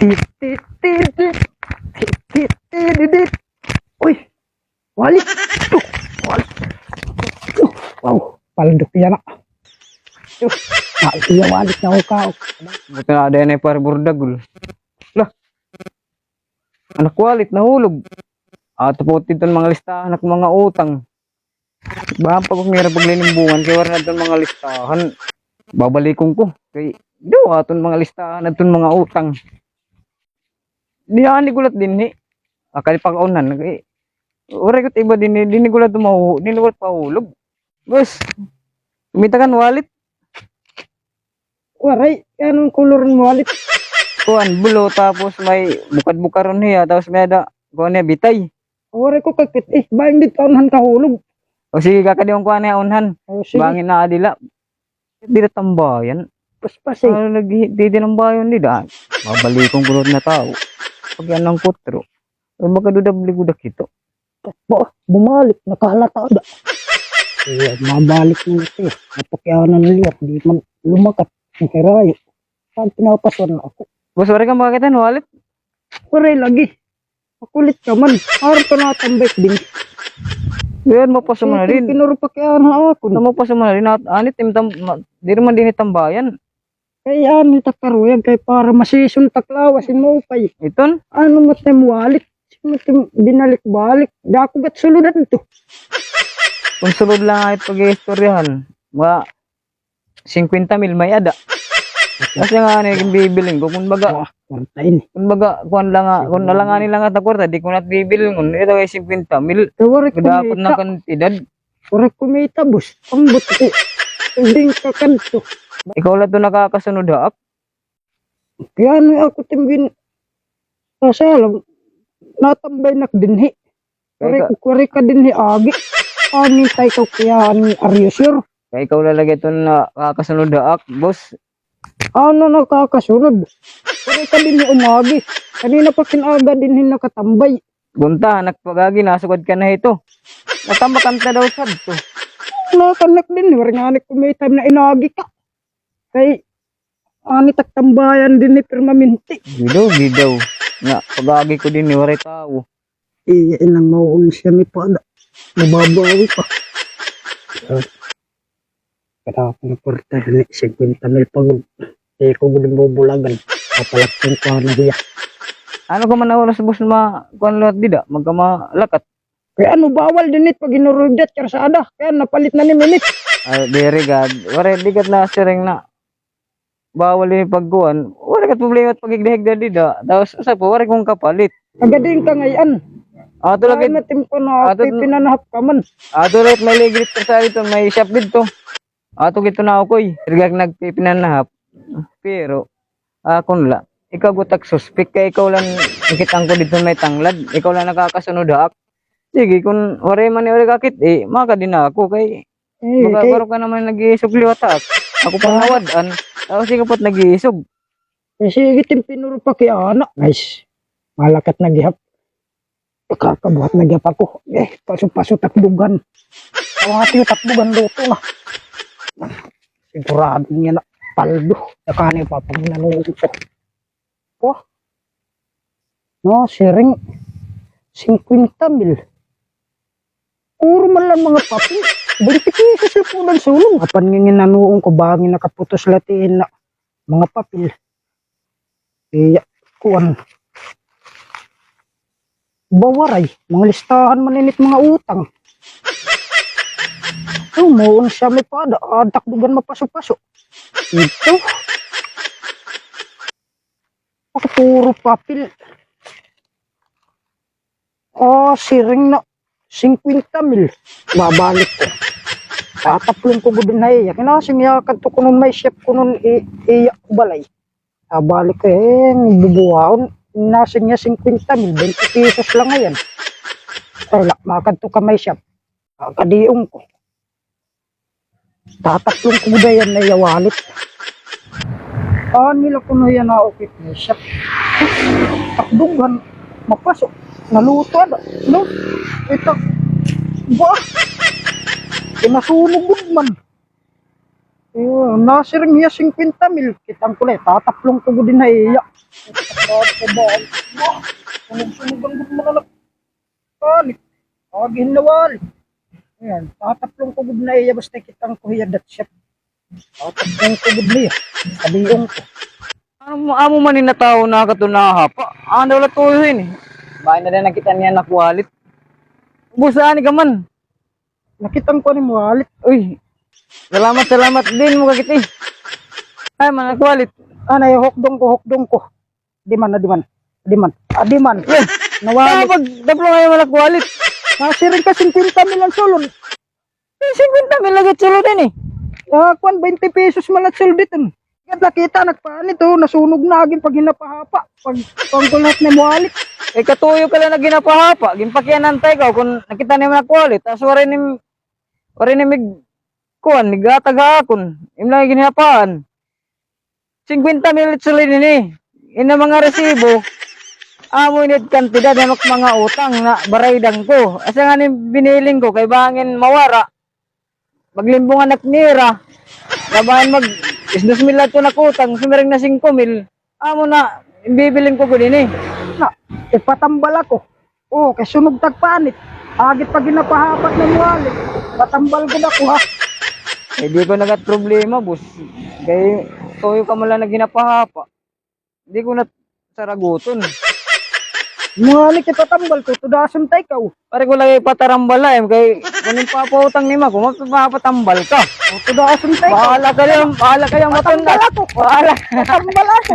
Tit, tit, tit, tit. Tit, tit, tit, tit, tit. Uy, walit. Tuh, walit. Wow, palandok yan na. Iya walit na ukaw. Buti na ada na par burdagul. Lah. Anak walit nahulog. At puti ton mga listahan ng mga utang. Baham pag mira paglinimbungan kay wala na ton mga listahan. Babalikon ko kay do aton mga listahan aton mga utang. Diyan ni gulat din ni. Akali pag-aunan kay ore ko iba din ni gulat tumaw, ni gulat pahulog. Bos. Kumita kan walit. Waray, anong kulor mo walit? Kuan bulo tapos may bukad-bukaron niya tapos may ada kuan niya bitay. Waray ko kakit baing dit kaunhan kahulog. O sige kakadiong kuan niya unhan. O sige, Bangin na adila. Di na tambayan. paspas eh. Ano nagdi ng bayon di da. Mabalikong kulot na tao. Pag yan ng kutro. Ay makadudabli gudak ito. Bumalik, nakahalata da. Eh, mabalik na ito. Napakyanan na liwat, di man lumakat. Ang hirayo. Saan pinapaswan na ako? Bos wala kang makakita no walit. Waray lagi. Makulit ka man. Harap ka natambay din. Yan mapaso mo na rin. Pinurupakyanan na ako. Ano mapaso mo na rin. Anit di naman din itambayan. Kaya ni takaruyag kay para masison taklawasin mo upay. Iton. Ano mo tem walit? Sino binalik-balik? Dako gat suludan ito. Kung sulod lang ay pag-istoryahan. Mga 50,000 may ada. Kasi nga ano yung bibiling ko. Kung baga, Kantain. kuan lang nga, kung nalanganin lang at kwarta, di ko na bibiling ko. Ito ay 50,000. Waray Kadapot na kumita. kantidad. Waray kumita, boss. Ang buti. Hindi ka kanto. Ikaw lang ito nakakasunod haak. Kaya ano ako timbin. Kasalam. Natambay nak dinhi. Waray ka dinhi agi. Ani tayo ko kaya ni Aryosir. Kaya ikaw lalagay ito nakakasunod haak, boss. Ano nakakasunod? Waray ka dinhi umagi. Kanina pa kinaga dinhi nakatambay. Gunta, nagpagagi, nasugod ka na ito. Natambak ka daw sad to. Nakanak din. Waray nga ni kumita na inagi ka. Kay ani taktambayan din ni permanente. Gidaw. Nga, pagagi ko din ni waray tao. Inang mauun siya may pada. Mababawi pa. Kaya ako na porta rin 50 mil pagod. Kaya ko gudang bubulagan. Kapalaksin ko na hiya. Ano ka man na oras, boss, kuan lot dida, magkamalakat. Kaya ano bawal din it pag inurugdat karsada. Kaya napalit na ni Minit. Very good. Waray, di kat na siring na. Bawal yung pagkuhan. Waray kat problema at pagigdahig dida. Tapos, sa po, waray kong kapalit. Agading ka ngayon. Ato Kaya lagi, natin ko na pinanahap ka man. ato lagi may ligrit sa dito, may shop dito. Ato gito na ako Rigag nagpipinanahap. Pero, akon la. Ikaw gutak suspect kay ikaw lang nakitang ko dito may tanglad. Ikaw lang nakakasunod haak. Sige, kung waray man ni waray kakit, maka din ako kay Kay, baka ka naman nag-iisog liwatak. Ako pangawadan. Tapos ikaw pat nag-iisog. sige tim pinuro pa kay anak. Nice. Malakat na gihap. Kakabuhat na gihap ako. Paso-paso takbugan. Tawati yung takbugan luto na. Sigurado niya na paldo. Nakani pa pag nanunod ito. Oh. No, sharing 50 mil. Puro man lang mga papi. 20 pesos na po ng sulong. Kapan ngingin nanuong ko bangin nakaputos latiin na mga papil. Iya, kuwan. Bawaray, mga listahan maninit mga utang. Umuun siya may pada, takbugan mapaso-paso. Ito. Puro papil. Siring na 50 mil. Babalik ko. Tataplong ko gudun na iya. Kinasing yakan to kunun may chef kunun iya balay. Babalik ko bubuhaon. Nasing niya 50 mil. 20 pesos lang ngayon. Ay, makan to ka may chef. Kadiong ko. Tataplong ko gudun yan na iya walit. Nila ko na yan na okay may chef. Takdugan. Mapasok. Naluto ada. No? Ito. Ba? Kinasunog man. Nasiring hiya 50 mil. Kitang kulay, tataplong ko din na iya. Sunog-sunog ang gusto mo na panik. Agihin na wali. Ayan, tataplong ko din na iya. Basta kitang ko hiya dat siya. Tataplong ko din niya. Sabiong ko. Amo man na tao na katunaha pa. Ano wala tuloy eh. Bakit na rin nakita niya nakwalit. Busaan ka man. Nakitang ko ni mo walit. Uy, salamat din mo kakit eh. Ay man nakwalit. Anay, hokdong ko. Di man. Nawali. Pag daplo ngayon mo nakwalit. Nasiring ka 50 mil ang sulod. 50 mil agad sulo din eh. Kwan, 20 pesos malat sulod dito. Nakita, nagpaan ito, nasunog na aging pag hinapahapa. Pag pangkulat na mo walit. Eh katuyo ka lang na ginapahapa. Gimpakyanan tayo ka kung nakita niya nakwalit. Tapos warin ni mig kuan, nigatag akon. Im lang ginapaan. 50 mil sulo din eh. Ina mga resibo. Amo init kantidad ng mga utang na baraydang ko. Asa nga ni biniling ko kay bangin mawara. Maglimbong anak nira. Labahan mag 2,000 lahat ko nakutang. Sumiring na 5,000. Amo na bibiling ko ko din eh. Na, ipatambal ako. Kay sunog tagpanit. Agit pag ginapahapat ng walit. Patambal ko na ko ha. Eh di ko nagat problema, boss. Kay toyo ka man lang na ginapahapa. Di ko na saraguton. Walit ipatambal ko, tudasan tayo ka. Pare ko lagi patarambala eh. Kay kung papautang ni ma, kung mapapatambal ka. Tudasan tayo ka. Bahala ka lang matanda. Patambal ako. Bahala. Patambal ako.